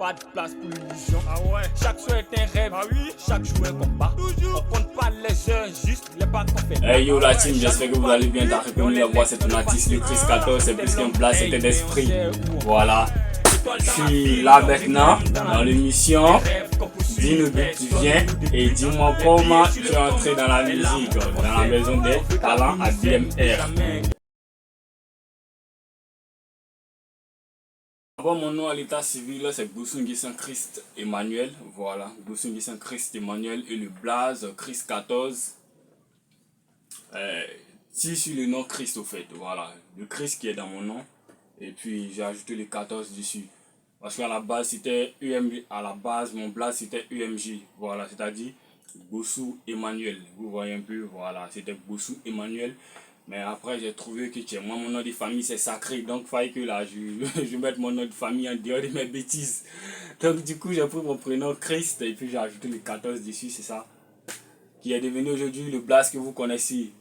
pas de place pour l'illusion. Ah ouais. Chaque jour est un rêve, ah oui. Chaque jour un combat. Toujours. On compte pas les heures, juste les pas qu'on fait. Hey yo la team, j'espère que vous allez bien. T'as reconnu la voix, c'est ton artiste, le Chris 14, c'est plus qu'un plat, c'était d'esprit. Voilà. Je suis là maintenant, dans l'émission. Dis-nous d'où tu viens et dis-moi comment tu es entré dans la musique, dans la maison des talents à DMR. Bon, mon nom à l'état civil, c'est Boussoungui Saint-Christ Emmanuel. Voilà, Boussoungui Saint-Christ Emmanuel et le blaze Chris 14. Si sur le nom Christ au fait, voilà, le Christ qui est dans mon nom. Et puis j'ai ajouté le 14 dessus. Parce qu'à la base c'était UMJ, à la base mon blaze c'était UMJ. Voilà, c'est-à-dire Bossou Emmanuel. Vous voyez un peu, voilà, c'était Bossou Emmanuel. Mais après j'ai trouvé que moi mon nom de famille c'est sacré. Donc il fallait que là je mette mon nom de famille en dehors de mes bêtises. Donc du coup j'ai pris mon prénom Christ et puis j'ai ajouté le 14 dessus, c'est ça. Qui est devenu aujourd'hui le blaze que vous connaissez.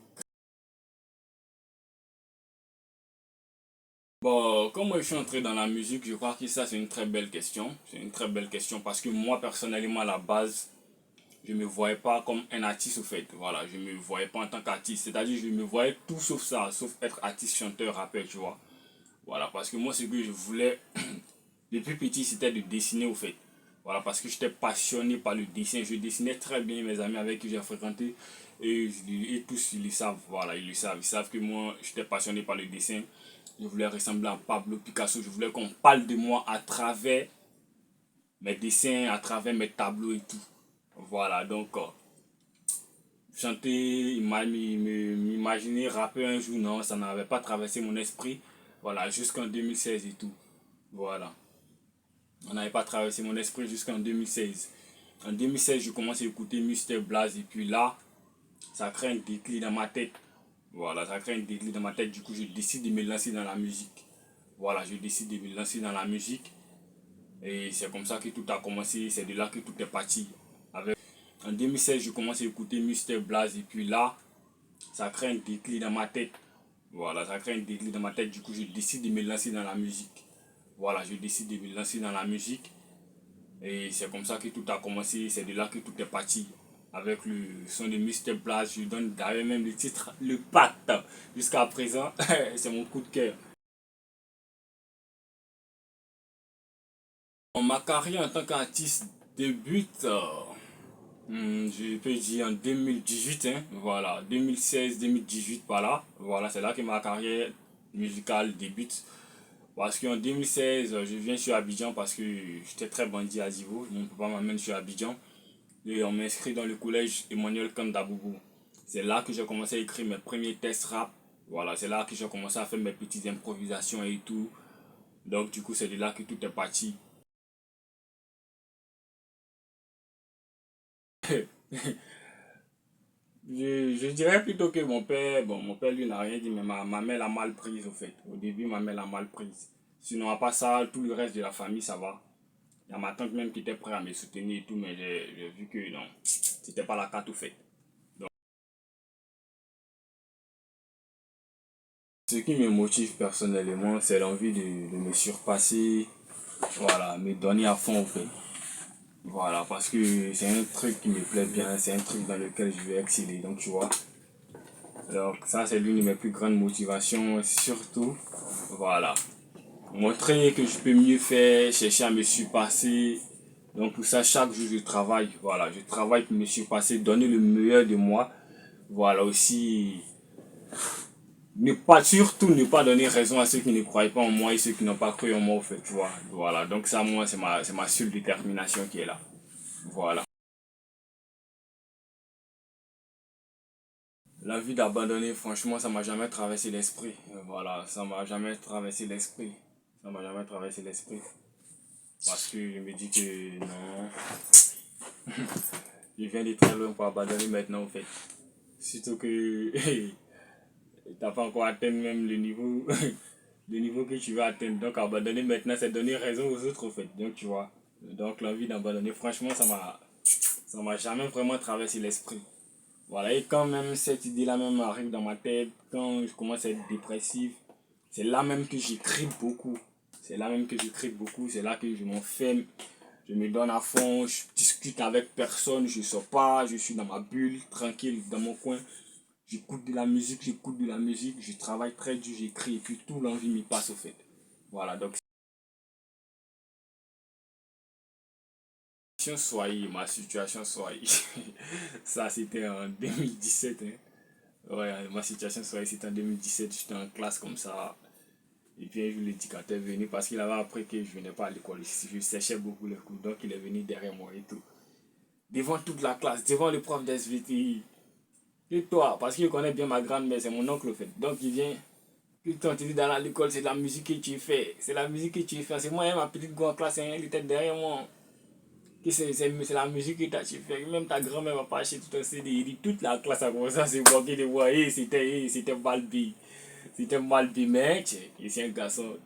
Bon, comme moi je suis entré dans la musique, je crois que ça c'est une très belle question. C'est une très belle question parce que moi personnellement à la base, je me voyais pas comme un artiste au fait. Voilà, je me voyais pas en tant qu'artiste. C'est-à-dire je me voyais tout sauf ça, sauf être artiste, chanteur, rappeur, tu vois. Voilà, parce que moi ce que je voulais depuis petit c'était de dessiner au fait. Voilà, parce que j'étais passionné par le dessin. Je dessinais très bien, mes amis avec qui j'ai fréquenté. Et tous ils le savent, voilà, ils le savent. Ils savent que moi j'étais passionné par le dessin. Je voulais ressembler à Pablo Picasso. Je voulais qu'on parle de moi à travers mes dessins, à travers mes tableaux et tout. Voilà, donc chanter, m'imaginer rapper un jour, non, ça n'avait pas traversé mon esprit. Voilà, jusqu'en 2016 et tout. Voilà. On n'avait pas traversé mon esprit jusqu'en 2016. En 2016, je commence à écouter Mr. Blaze et puis là, ça crée un déclic dans ma tête. Voilà, ça crée un déclic dans ma tête. Du coup, je décide de me lancer dans la musique. Voilà, je décide de me lancer dans la musique. Et c'est comme ça que tout a commencé. C'est de là que tout est parti. En 2016, je commence à écouter Mr. Blaze. Et puis là, ça crée un déclic dans ma tête. Voilà, ça crée un déclic dans ma tête. Du coup, je décide de me lancer dans la musique. Voilà, je décide de me lancer dans la musique. Et c'est comme ça que tout a commencé. C'est de là que tout est parti. Avec le son de Mr. Blaze, je donne d'ailleurs même le titre Le Pacte. Jusqu'à présent, c'est mon coup de cœur. Ma carrière en tant qu'artiste débute, je peux dire en 2018, hein, voilà, 2016-2018 par là. Voilà, c'est là que ma carrière musicale débute. Parce qu'en 2016, je viens sur Abidjan parce que j'étais très bandit à Zivo. Mon papa m'amène sur Abidjan. Et on m'inscrit dans le collège Emmanuel Kandaboubou. C'est là que j'ai commencé à écrire mes premiers tests rap. Voilà, c'est là que j'ai commencé à faire mes petites improvisations et tout. Donc du coup, c'est de là que tout est parti. Je dirais plutôt que mon père lui n'a rien dit, mais ma mère l'a mal prise au fait. Au début, ma mère l'a mal prise. Sinon, à part ça, tout le reste de la famille, ça va. Il y a ma tante même qui était prête à me soutenir et tout, mais j'ai vu que non, c'était pas la carte au fait. Donc, ce qui me motive personnellement, c'est l'envie de me surpasser, voilà, me donner à fond au fait. Voilà, parce que c'est un truc qui me plaît bien, c'est un truc dans lequel je vais exceller, donc tu vois. Donc ça c'est l'une de mes plus grandes motivations, surtout, voilà, montrer que je peux mieux faire, chercher à me surpasser. Donc pour ça chaque jour je travaille, voilà, je travaille pour me surpasser, donner le meilleur de moi. Voilà aussi, surtout ne pas donner raison à ceux qui ne croient pas en moi et ceux qui n'ont pas cru en moi au fait, tu vois. Voilà, donc ça moi c'est ma seule détermination qui est là. Voilà. L'envie d'abandonner, franchement, ça m'a jamais traversé l'esprit. Voilà, ça m'a jamais traversé l'esprit. Ça m'a jamais traversé l'esprit. Parce que je me dis que non, je viens de très loin pour abandonner maintenant, en fait. Surtout que t'as pas encore atteint même le niveau, le niveau que tu veux atteindre. Donc abandonner maintenant, c'est donner raison aux autres, en fait. Donc tu vois. Donc l'envie d'abandonner, franchement, ça m'a jamais vraiment traversé l'esprit. Voilà, et quand même cette idée-là même arrive dans ma tête, quand je commence à être dépressif, c'est là même que j'écris beaucoup. C'est là même que j'écris beaucoup, c'est là que je m'enferme Je me donne à fond, je discute avec personne, je sors pas, je suis dans ma bulle, tranquille, dans mon coin. J'écoute de la musique, je travaille très dur, j'écris et puis tout l'envie m'y passe au fait. Voilà, donc ma situation soyez. Ça c'était en 2017. Hein. Ouais, ma situation soyez, c'était en 2017, j'étais en classe comme ça. Et puis un jour l'éducateur est venu parce qu'il avait appris que je venais pas à l'école, je séchais beaucoup les cours, donc il est venu derrière moi et tout. Devant toute la classe, devant le prof d'SVT. Et toi, parce qu'il connaît bien ma grand-mère, c'est mon oncle au fait. Donc il vient, putain, tu dis dans l'école, c'est de la musique que tu fais. C'est la musique que tu fais. C'est moi et ma petite go en classe, elle était derrière moi. C'est la musique que tu fais. Même ta grand-mère m'a pas acheté tout un CD. Il dit toute la classe a commencé à se moquer de moi. C'était Malbi. C'était Malbi, mais c'est un garçon.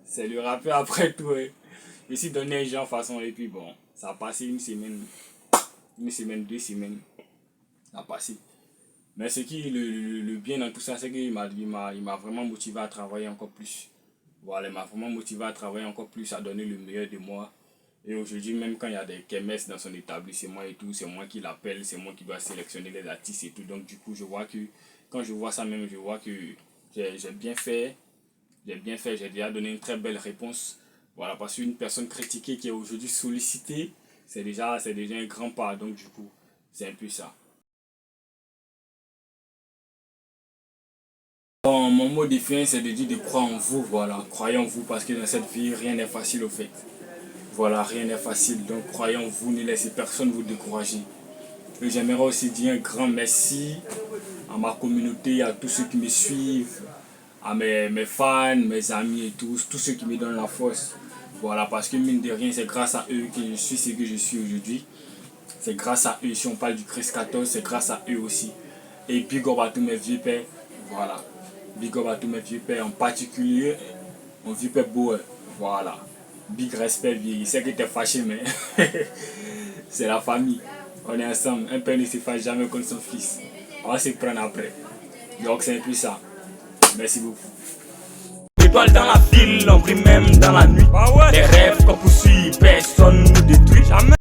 C'est le rappeur après tout. Hein. Je me suis donné un genre façon et puis bon, ça a passé une semaine, 2 semaines. Ça a passé. Mais ce qui est le bien dans tout ça, c'est qu'il m'a vraiment motivé à travailler encore plus. Voilà, il m'a vraiment motivé à travailler encore plus, à donner le meilleur de moi. Et aujourd'hui, même quand il y a des kermesses dans son établissement et tout, c'est moi qui l'appelle, c'est moi qui dois sélectionner les artistes et tout. Donc du coup, je vois que, quand je vois ça même, je vois que j'ai bien fait, j'ai déjà donné une très belle réponse. Voilà, parce qu'une personne critiquée qui est aujourd'hui sollicitée, c'est déjà un grand pas. Donc du coup, c'est un peu ça. Bon, mon mot de fin, c'est de dire de croire en vous, voilà. Croyez en vous parce que dans cette vie, rien n'est facile au fait. Voilà, rien n'est facile. Donc croyez en vous, ne laissez personne vous décourager. Et j'aimerais aussi dire un grand merci à ma communauté, à tous ceux qui me suivent, à mes fans, mes amis et tous ceux qui me donnent la force. Voilà, parce que mine de rien, c'est grâce à eux que je suis ce que je suis aujourd'hui. C'est grâce à eux, si on parle du Christ 14, c'est grâce à eux aussi. Et big up à tous mes vieux pères, voilà. Big up à tous mes vieux pères, en particulier mon vieux père Boer, voilà. Big respect, vieux. Il sait que t'es fâché, mais c'est la famille. On est ensemble. Un père ne se fâche jamais contre son fils. On va se prendre après. Donc c'est un peu ça. Merci beaucoup. Étoile dans la ville, on brille même dans la nuit. Les rêves qu'on poursuit, personne nous détruit. Jamais.